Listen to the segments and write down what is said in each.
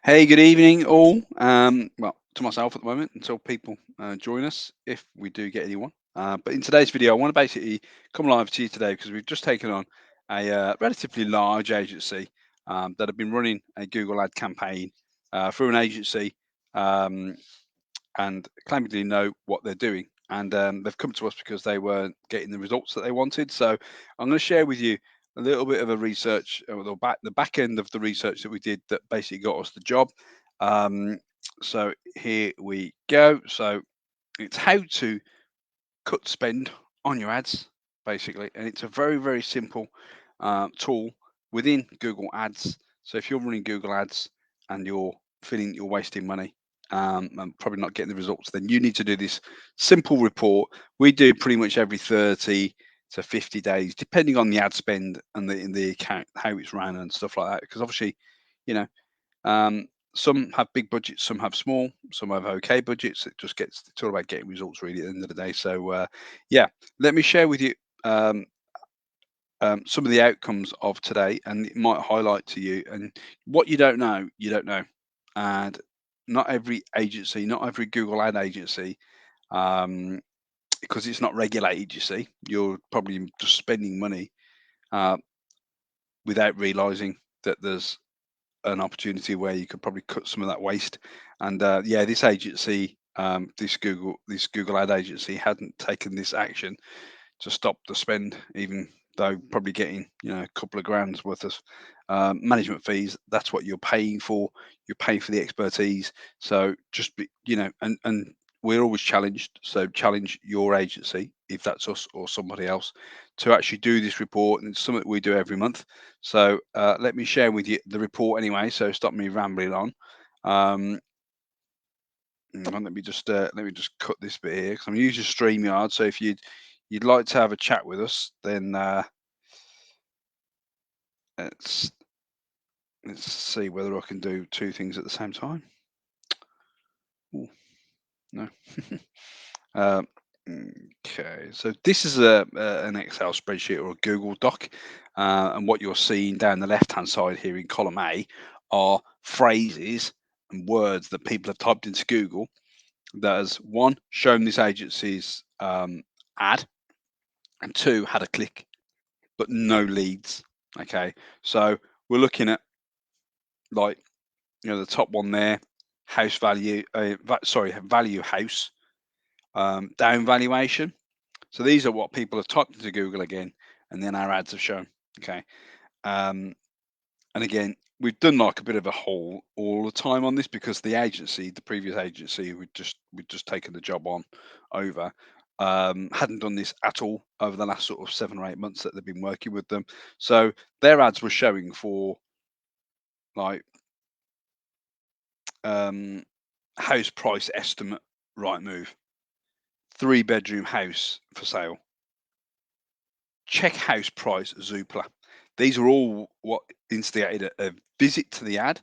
Hey, good evening, all. Well, to myself at the moment until people join us, if we do get anyone. But in today's video, I want to basically come live to you today because we've just taken on a relatively large agency that have been running a Google ad campaign through an agency um, and claiming to know what they're doing. And they've come to us because they weren't getting the results that they wanted. So I'm going to share with you a little bit of a research, or the back end of the research that we did that basically got us the job. Um, so here we go. So it's how to cut spend on your ads, basically, and it's a very very simple tool within Google Ads. So if you're running Google Ads and you're feeling you're wasting money and probably not getting the results, then you need to do this simple report. We do pretty much every 30 to 50 days, depending on the ad spend and the account, how it's ran and stuff like that. Because obviously, you know, um, some have big budgets, some have small, some have okay budgets. It's all about getting results really at the end of the day. So yeah, let me share with you um, some of the outcomes of today, and it might highlight to you. And what you don't know. And not every agency, not every Google ad agency, um, because it's not regulated. You see, you're probably just spending money uh, without realizing that there's an opportunity where you could probably cut some of that waste. And yeah, this agency, this Google ad agency, hadn't taken this action to stop the spend, even though probably getting a couple of grand's worth of management fees. That's what you're paying for. You're paying for the expertise. So just be, and we're always challenged. So challenge your agency, if that's us or somebody else, to actually do this report. And it's something that we do every month. So let me share with you the report anyway. So stop me rambling on. Um, let me just cut this bit here because I'm using StreamYard. So if you'd like to have a chat with us, then let's let's see whether I can do two things at the same time. Ooh, no. Um, okay, so this is an Excel spreadsheet or a Google Doc, and what you're seeing down the left-hand side here in column A are phrases and words that people have typed into Google that has one shown this agency's ad, and two had a click but no leads. Okay, so we're looking at, like, the top one there, house value, value house, down valuation. So these are what people have typed into Google again, and then our ads have shown. Okay, um, and again, we've done like a bit of a haul all the time on this because the previous agency, we'd just taken the job on over. Hadn't done this at all over the last sort of 7 or 8 months that they've been working with them. So their ads were showing for, like, um, house price estimate, right move, 3-bedroom house for sale, check house price Zoopla. These are all what instigated a visit to the ad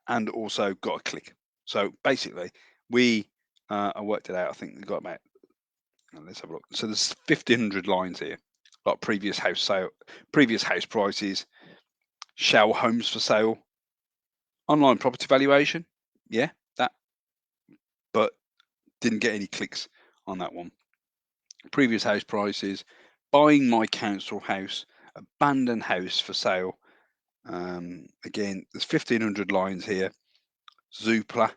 and also got a click. So basically, we I worked it out. I think we got about, let's have a look. So there's 1,500 lines here, like previous house prices, shower homes for sale, online property valuation. Yeah, that, but didn't get any clicks on that one. Previous house prices, buying my council house, abandoned house for sale. Again, there's 1,500 lines here. Zoopla,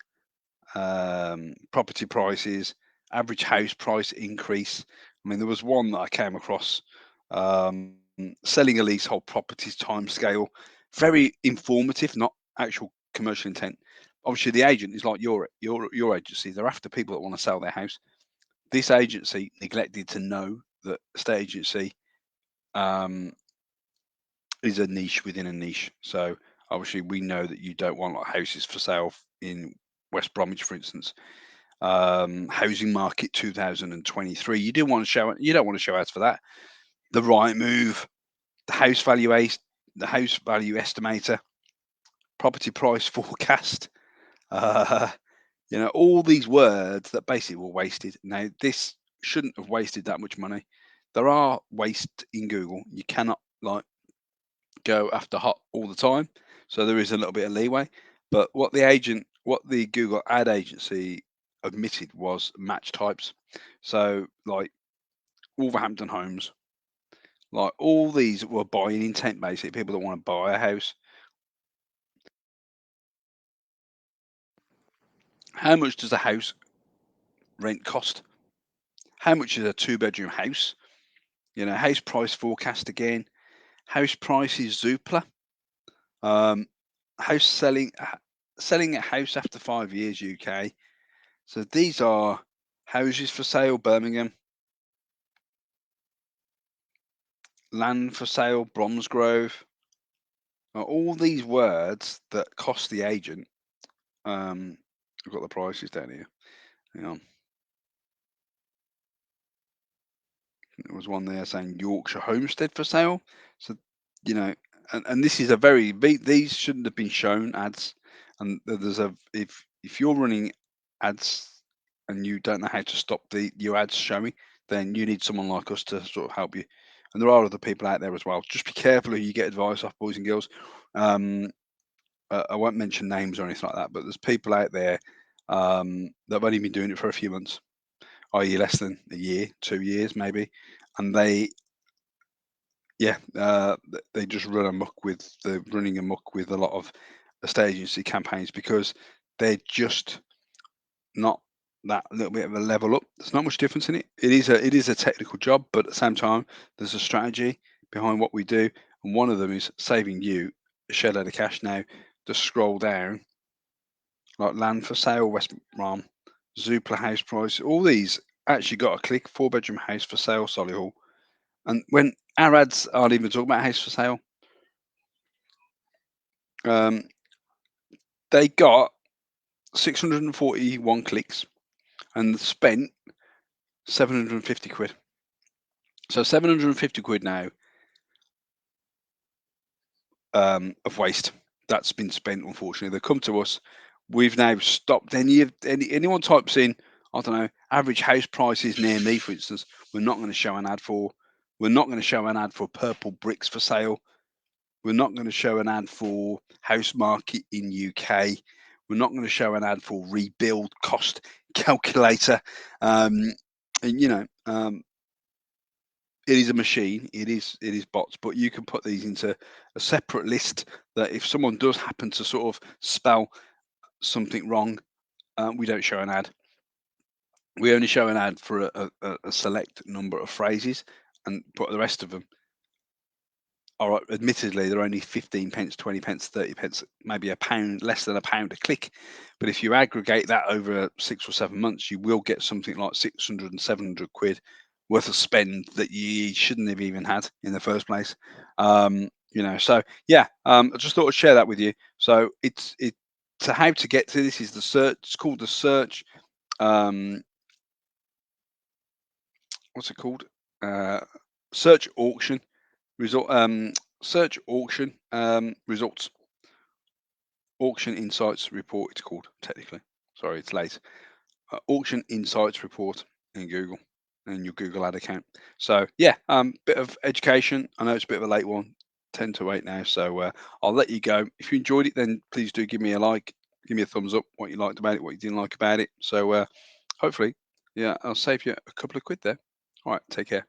property prices, average house price increase. I mean, there was one that I came across, selling a leasehold properties timescale. Very informative, not actual commercial intent. Obviously, the agent is like your agency. They're after people that want to sell their house. This agency neglected to know that estate agency um, is a niche within a niche. So obviously, we know that you don't want, like, houses for sale in West Bromwich, for instance. Housing market 2023. You don't want to show ads for that. The right move, the the house value estimator, property price forecast. Uh, all these words that basically were wasted. Now, this shouldn't have wasted that much money. There are waste in Google. You cannot, like, go after hot all the time. So there is a little bit of leeway. But what the Google ad agency admitted was match types. So like Wolverhampton Homes, like all these were buying intent basically, people that want to buy a house. How much does a house rent cost? How much is a two-bedroom house? You know, house price forecast again. House price is Zoopla. Um, house selling a house after 5 years UK. So these are houses for sale Birmingham, land for sale Bromsgrove. All these words that cost the agent. I've got the prices down here. Hang on. There was one there saying Yorkshire Homestead for sale. So, you know, and this is a these shouldn't have been shown ads. And there's a if you're running ads and you don't know how to stop your ads showing, then you need someone like us to sort of help you. And there are other people out there as well. Just be careful who you get advice off, boys and girls. Um, I won't mention names or anything like that, but there's people out there that have only been doing it for a few months, i.e., less than a year, 2 years maybe, and they just they're running amok with a lot of estate agency campaigns because they're just not that little bit of a level up. There's not much difference in it. It is a technical job, but at the same time, there's a strategy behind what we do, and one of them is saving you a shed load of cash. Now, just scroll down, like land for sale, West Brom, Zoopla house price. All these actually got a click. 4-bedroom house for sale, Solihull. And when our ads aren't even talking about house for sale, um, they got 641 clicks and spent 750 quid. So 750 quid now of waste that's been spent. Unfortunately, they come to us. We've now stopped anyone types in, I don't know, average house prices near me, for instance. We're not going to show an ad for. We're not going to show an ad for purple bricks for sale. We're not going to show an ad for house market in UK. We're not going to show an ad for rebuild cost calculator. And it is a machine. It is bots, but you can put these into a separate list that if someone does happen to sort of spell something wrong, we don't show an ad. We only show an ad for a select number of phrases, and put the rest of them. All right, admittedly, they're only 15 pence, 20 pence, 30 pence, maybe a pound, less than a pound a click. But if you aggregate that over 6 or 7 months, you will get something like 600 and 700 quid worth of spend that you shouldn't have even had in the first place. So yeah, I just thought I'd share that with you. So so how to get to this is the search. It's called the search. What's it called? Uh, search auction result. Search auction results. Auction Insights Report, it's called technically. Sorry, it's late. Auction Insights Report in Google and your Google ad account. So yeah, bit of education. I know it's a bit of a late one, 10 to 8 now. So I'll let you go. If you enjoyed it, then please do give me a like, give me a thumbs up, what you liked about it, what you didn't like about it. So hopefully, yeah, I'll save you a couple of quid there. All right, take care.